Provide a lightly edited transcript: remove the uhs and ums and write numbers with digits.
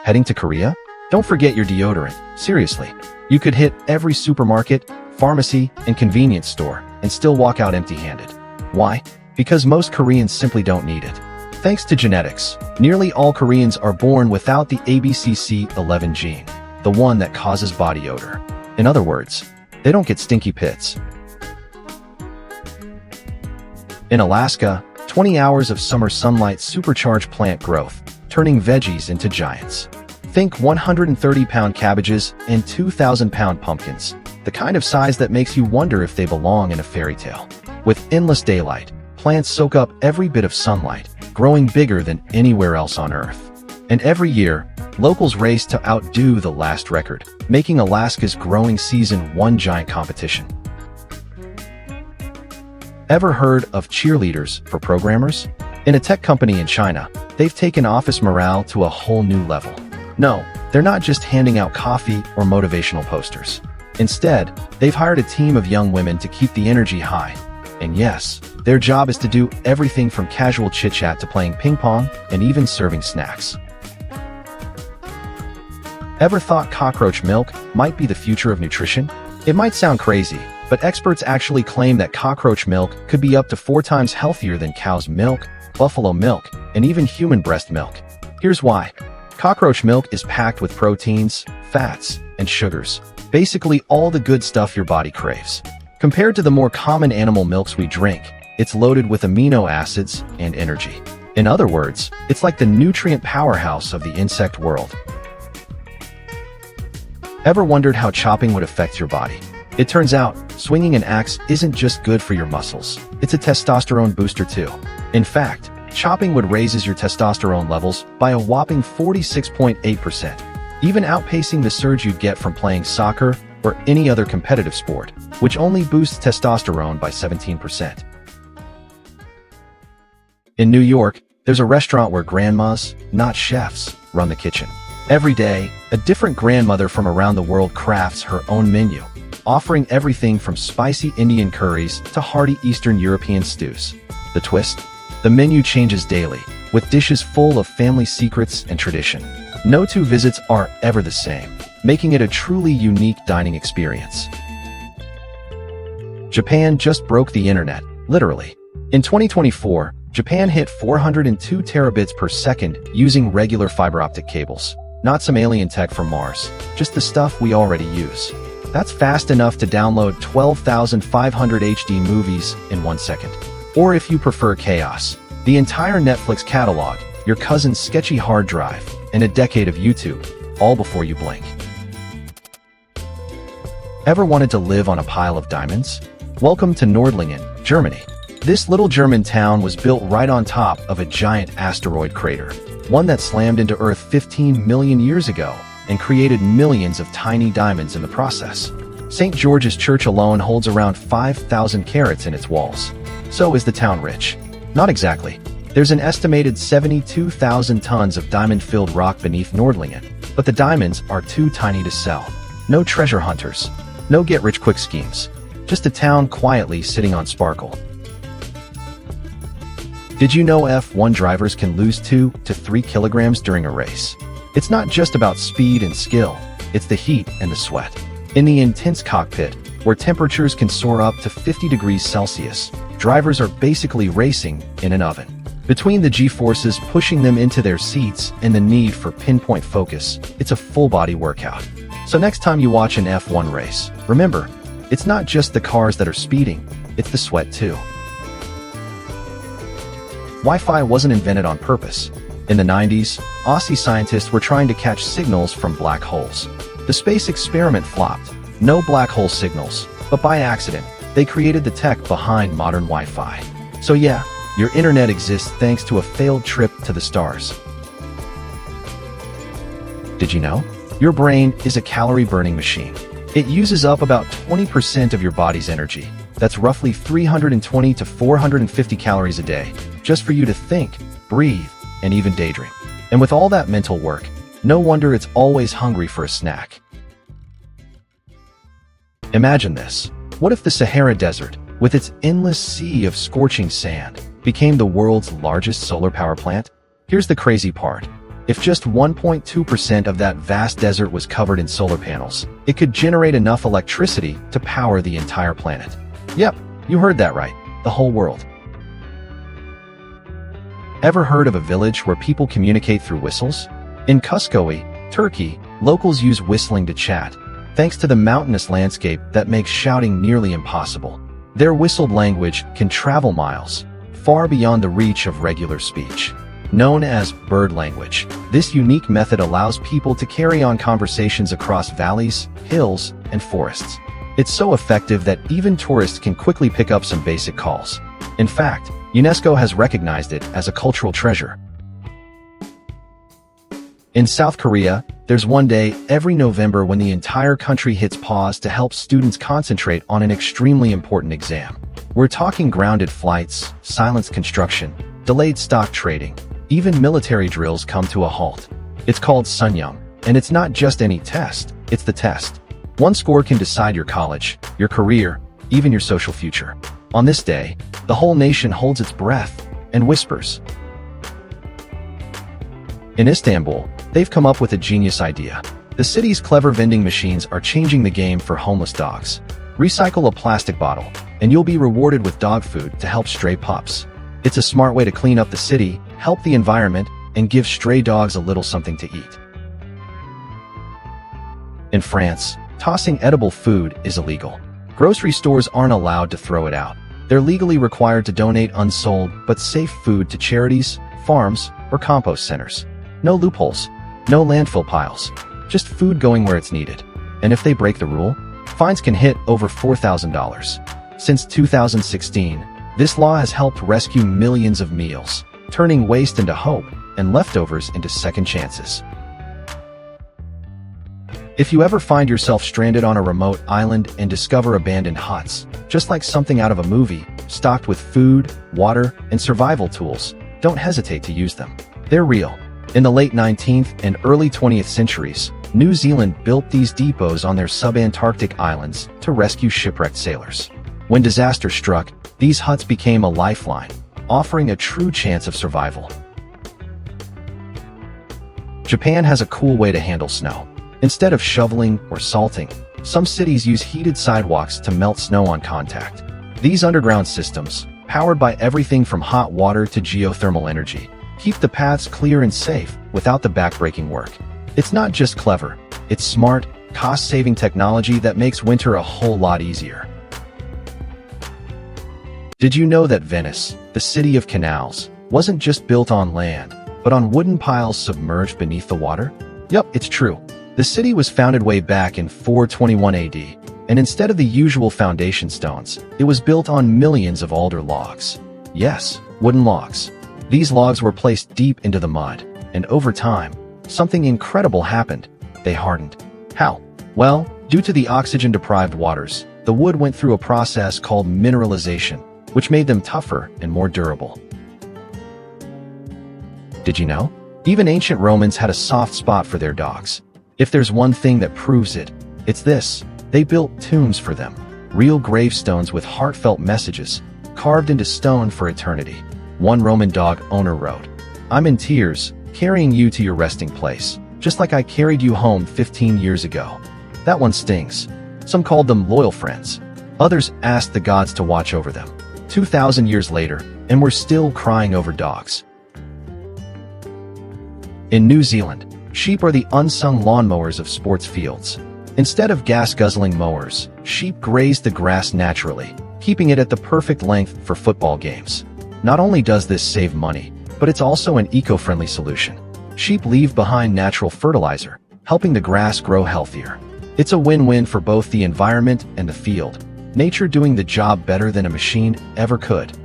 Heading to Korea? Don't forget your deodorant. Seriously. You could hit every supermarket, pharmacy, and convenience store and still walk out empty-handed. Why? Because most Koreans simply don't need it. Thanks to genetics, nearly all Koreans are born without the ABCC11 gene, the one that causes body odor. In other words, they don't get stinky pits. In Alaska, 20 hours of summer sunlight supercharge plant growth, turning veggies into giants. Think 130-pound cabbages and 2,000-pound pumpkins, the kind of size that makes you wonder if they belong in a fairy tale. With endless daylight, plants soak up every bit of sunlight, growing bigger than anywhere else on Earth. And every year, locals race to outdo the last record, making Alaska's growing season one giant competition. Ever heard of Cheerleaders for programmers? In a tech company in China, they've taken office morale to a whole new level. No, they're not just handing out coffee or motivational posters. Instead, they've hired a team of young women to keep the energy high. And yes, their job is to do everything from casual chit-chat to playing ping pong and even serving snacks. Ever thought cockroach milk might be the future of nutrition? It might sound crazy, but experts actually claim that cockroach milk could be up to 4 times healthier than cow's milk, buffalo milk, and even human breast milk. Here's why. Cockroach milk is packed with proteins, fats, and sugars. Basically all the good stuff your body craves. Compared to the more common animal milks we drink, it's loaded with amino acids and energy. In other words, it's like the nutrient powerhouse of the insect world. Ever wondered how chopping would affect your body? It turns out, swinging an axe isn't just good for your muscles, it's a testosterone booster too. In fact, chopping would raise your testosterone levels by a whopping 46.8%, even outpacing the surge you'd get from playing soccer or any other competitive sport, which only boosts testosterone by 17%. In New York, there's a restaurant where grandmas, not chefs, run the kitchen. Every day, a different grandmother from around the world crafts her own menu, offering everything from spicy Indian curries to hearty Eastern European stews. The twist? The menu changes daily, with dishes full of family secrets and tradition. No two visits are ever the same, making it a truly unique dining experience. Japan just broke the internet, literally. In 2024, Japan hit 402 terabits per second using regular fiber optic cables. Not some alien tech from Mars, just the stuff we already use. That's fast enough to download 12,500 HD movies in 1 second. Or if you prefer chaos, the entire Netflix catalog, your cousin's sketchy hard drive, and a decade of YouTube, all before you blink. Ever wanted to live on a pile of diamonds? Welcome to Nordlingan, Germany. This little German town was built right on top of a giant asteroid crater, one that slammed into Earth 15 million years ago and created millions of tiny diamonds in the process. St. George's Church alone holds around 5,000 carats in its walls. So is the town rich? Not exactly. There's an estimated 72,000 tons of diamond-filled rock beneath Nordlingan, but the diamonds are too tiny to sell. No treasure hunters, no get-rich-quick schemes. Just a town quietly sitting on sparkle. Did you know F1 drivers can lose 2 to 3 kilograms during a race? It's not just about speed and skill, it's the heat and the sweat. In the intense cockpit, where temperatures can soar up to 50 degrees Celsius, drivers are basically racing in an oven. Between the G-forces pushing them into their seats and the need for pinpoint focus, it's a full-body workout. So next time you watch an F1 race, remember, it's not just the cars that are speeding, it's the sweat too. Wi-Fi wasn't invented on purpose. In the 90s, Aussie scientists were trying to catch signals from black holes. The space experiment flopped. No black hole signals, but by accident, they created the tech behind modern Wi-Fi. So yeah, your internet exists thanks to a failed trip to the stars. Did you know? Your brain is a calorie-burning machine. It uses up about 20% of your body's energy. That's roughly 320 to 450 calories a day, just for you to think, breathe, and even daydream. And with all that mental work, no wonder it's always hungry for a snack. Imagine this. What if the Sahara Desert, with its endless sea of scorching sand, became the world's largest solar power plant? Here's the crazy part. If just 1.2% of that vast desert was covered in solar panels, it could generate enough electricity to power the entire planet. Yep, you heard that right, the whole world. Ever heard of a village where people communicate through whistles? In Cuscoy, Turkey, locals use whistling to chat, thanks to the mountainous landscape that makes shouting nearly impossible. Their whistled language can travel miles, far beyond the reach of regular speech. Known as bird language, this unique method allows people to carry on conversations across valleys, hills, and forests. It's so effective that even tourists can quickly pick up some basic calls. In fact, UNESCO has recognized it as a cultural treasure. In South Korea, there's one day every November when the entire country hits pause to help students concentrate on an extremely important exam. We're talking grounded flights, silenced construction, delayed stock trading, even military drills come to a halt. It's called Sunyum, and it's not just any test, it's the test. One score can decide your college, your career, even your social future. On this day, the whole nation holds its breath and whispers. In Istanbul, they've come up with a genius idea. The city's clever vending machines are changing the game for homeless dogs. Recycle a plastic bottle, and you'll be rewarded with dog food to help stray pups. It's a smart way to clean up the city, help the environment, and give stray dogs a little something to eat. In France, tossing edible food is illegal. Grocery stores aren't allowed to throw it out. They're legally required to donate unsold but safe food to charities, farms, or compost centers. No loopholes, no landfill piles, just food going where it's needed. And if they break the rule, fines can hit over $4,000. Since 2016, this law has helped rescue millions of meals, turning waste into hope and leftovers into second chances. If you ever find yourself stranded on a remote island and discover abandoned huts, just like something out of a movie, stocked with food, water, and survival tools, don't hesitate to use them. They're real. In the late 19th and early 20th centuries, New Zealand built these depots on their sub-Antarctic islands to rescue shipwrecked sailors. When disaster struck, these huts became a lifeline, offering a true chance of survival. Japan has a cool way to handle snow. Instead of shoveling or salting, some cities use heated sidewalks to melt snow on contact. These underground systems, powered by everything from hot water to geothermal energy, keep the paths clear and safe without the backbreaking work. It's not just clever, it's smart, cost-saving technology that makes winter a whole lot easier. Did you know that Venice, the city of canals, wasn't just built on land, but on wooden piles submerged beneath the water? Yup, it's true. The city was founded way back in 421 AD, and instead of the usual foundation stones, it was built on millions of alder logs. Yes, wooden logs. These logs were placed deep into the mud, and over time, something incredible happened. They hardened. How? Well, due to the oxygen-deprived waters, the wood went through a process called mineralization, which made them tougher and more durable. Did you know? Even ancient Romans had a soft spot for their dogs. If there's one thing that proves it, it's this. They built tombs for them. Real gravestones with heartfelt messages, carved into stone for eternity. One Roman dog owner wrote, "I'm in tears, carrying you to your resting place, just like I carried you home 15 years ago." That one stings. Some called them loyal friends. Others asked the gods to watch over them. 2,000 years later, and we're still crying over dogs. In New Zealand, sheep are the unsung lawnmowers of sports fields. Instead of gas-guzzling mowers, sheep graze the grass naturally, keeping it at the perfect length for football games. Not only does this save money, but it's also an eco-friendly solution. Sheep leave behind natural fertilizer, helping the grass grow healthier. It's a win-win for both the environment and the field. Nature doing the job better than a machine ever could.